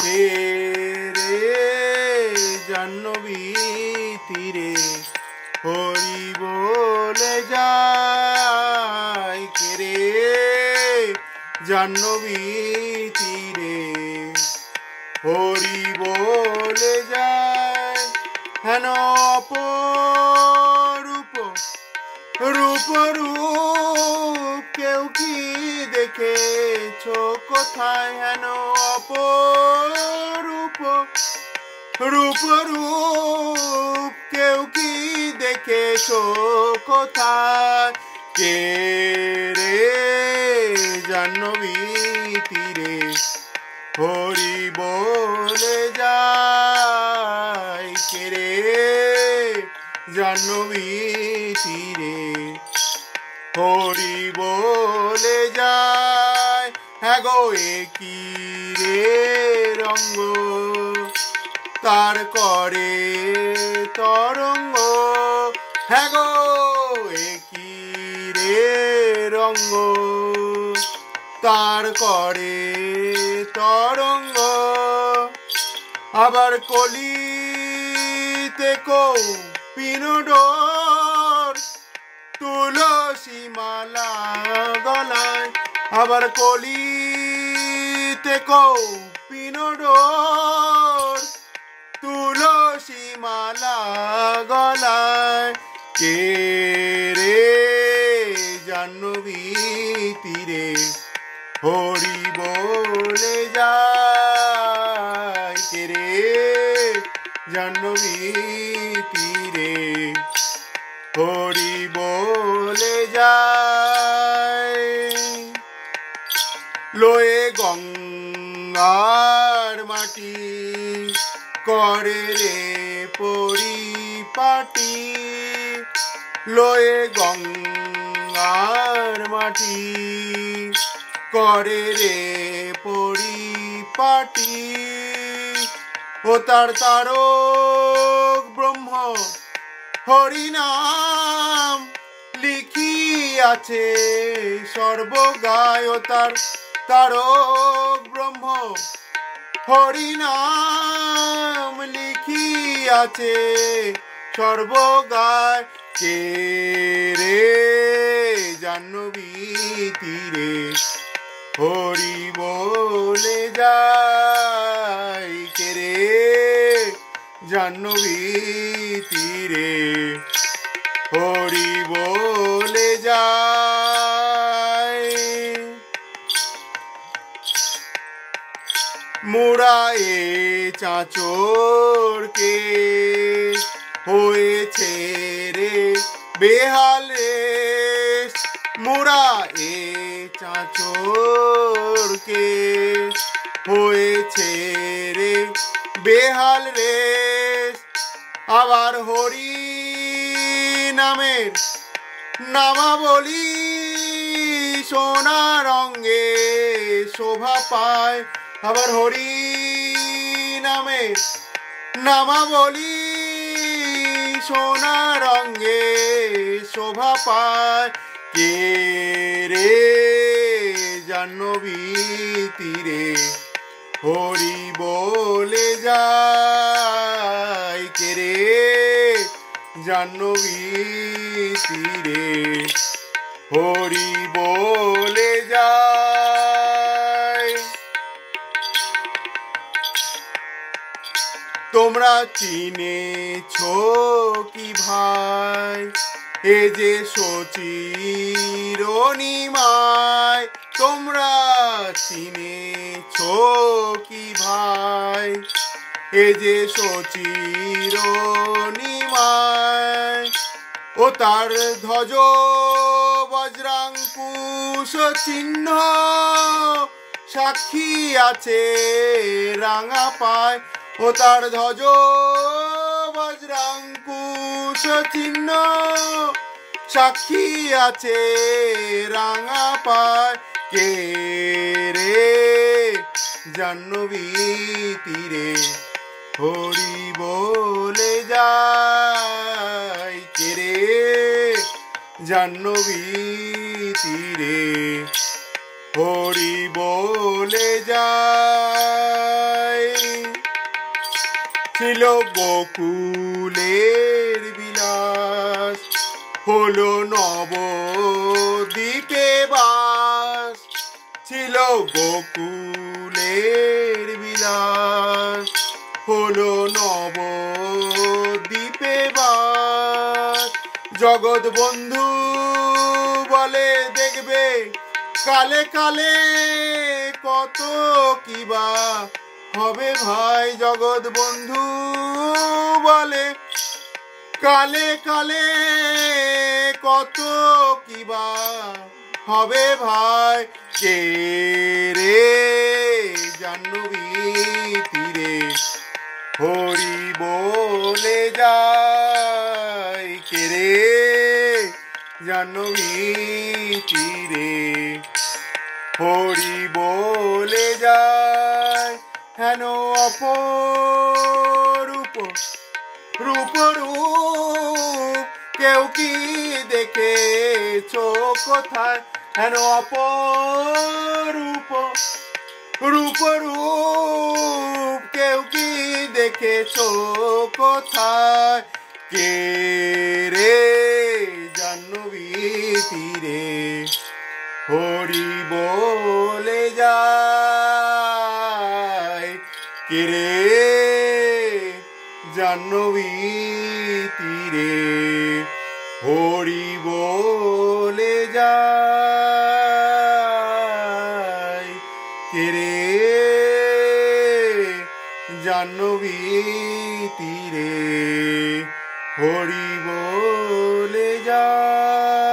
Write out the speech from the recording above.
কে রে জাহ্নবী তীরে হরি বলে যায়, কে রে জাহ্নবী তীরে হরি বলে যায়। হেন অপরূপ রূপ রূপ কেউ কি দেখেছো কোথায়? হেন অপরূপ রূপ রূপ কেউ কি দেখেছো কোথায়? কে রে জাহ্নবী তীরে হরি বলে যায়, কে রে জাহ্নবী তীরে হরি বলে যায়। হ্যাঁ গো একি রে রঙ্গ তার করে তরঙ্গ, হ্যাঁ গো একি রে রঙ্গ তার করে তরঙ্গ। আবার কলিতে কৌপিন ডোর তুলসী মালা গলায়, আবার কলিতে কৌপিন ডোর তুলসী মালা গলায়। কে রে জাহ্নবী তীরে হরি বলে যায়, কে রে জাহ্নবী তীরে হরি বলে যায়। লয়ে গঙ্গার মাটি করে রে পরিপাটি, লয়ে গঙ্গার মাটি করে রে পরিপাটি। ও তার তারক ব্রহ্ম হরিনাম লিখিয়াছে সর্বগায়, ও তার তারক ব্রহ্ম হরিনাম লিখিয়াছে সর্বগায়। কে রে জাহ্নবী তীরে হরি বলে যায়, কে রে জাহ্নবী তীরে হরি বলে যায়। মোরা এ চাঁচরকে হয়েছে রে বেহাল রে, মোরা এ চাঁচরকে হয়েছে রে বেহাল রে। আবার হরি নামের নামাবলী সোনা রঙে শোভা পায়, আবার হরি নামের নামাবলী সোনা রঙে শোভা পায়। কে রে জাহ্নবী তীরে হরি বলে যায়, কে রে জাহ্নবী তীরে হরি বলে যায়। তোমরা চিনেছো কি ভাই এ যে শচীর নিমায়? তোমরা চিনেছো কি ভাই এ যে শচীর নিমায়? ও তার ধ্বজ বজ্রাঙ্কুশ চিহ্ন সাক্ষী আছে রাঙা পায়, ও তার ধ্বজ বজ্রাঙ্কুশ চিহ্ন সাক্ষী আছে রাঙা পায়। কে রে জাহ্নবী তীরে হরি বলে যায়, কে রে জাহ্নবী তীরে হরি বলে যায়। ছিল গোকুলের বিলাস, হলো নবদ্বীপে বাস। ছিল গোকুলের বিলাস, হলো নবদ্বীপে বাস। জগৎ বন্ধু বলে দেখবে কালে কালে কত কিবা হবে ভাই। জগৎ বন্ধু বলে কালে কালে কত কিবা হবে ভাই। কে রে জাহ্নবী তীরে হরি বলে যায়, কে রে জাহ্নবী তীরে হরি বলে যায়। হেন অপরূপ রূপ রূপ কেউ কি দেখেছো কোথায়? হেন অপরূপ রূপ রূপ কেউ কি দেখেছো কোথায়? কে রে জাহ্নবী তীরে হরি বলে যায়, কে রে জাহ্নবী তীরে হরি বলে যায়, কে রে জাহ্নবী তীরে হরি বলে যায়।